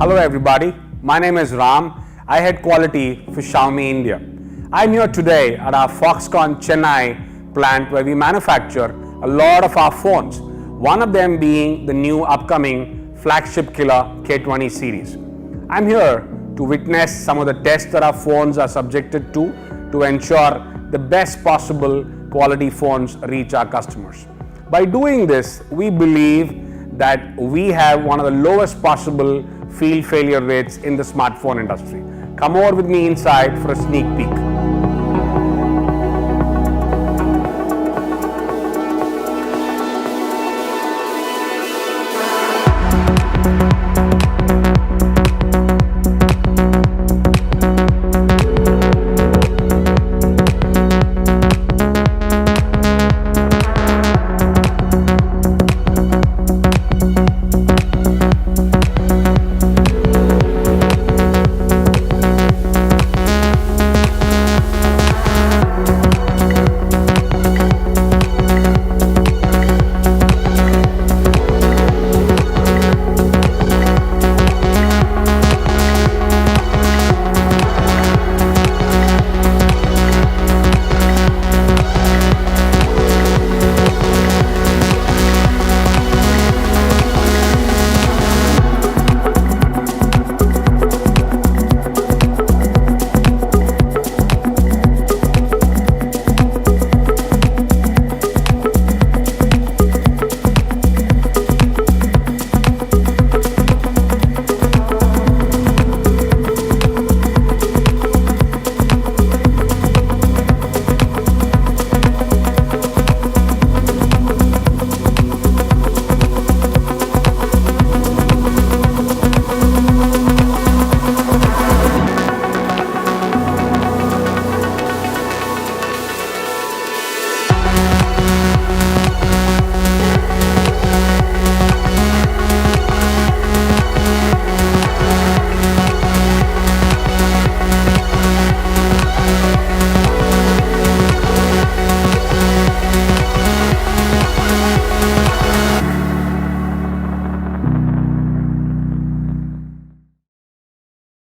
Hello everybody, my name is Ram. I head quality for Xiaomi India. I'm here today at our Foxconn Chennai plant where we manufacture a lot of our phones, one of them being the new upcoming flagship killer K20 series. I'm here to witness some of the tests that our phones are subjected to ensure the best possible quality phones reach our customers. By doing this, we believe that we have one of the lowest possible field failure rates in the smartphone industry. Come over with me inside for a sneak peek.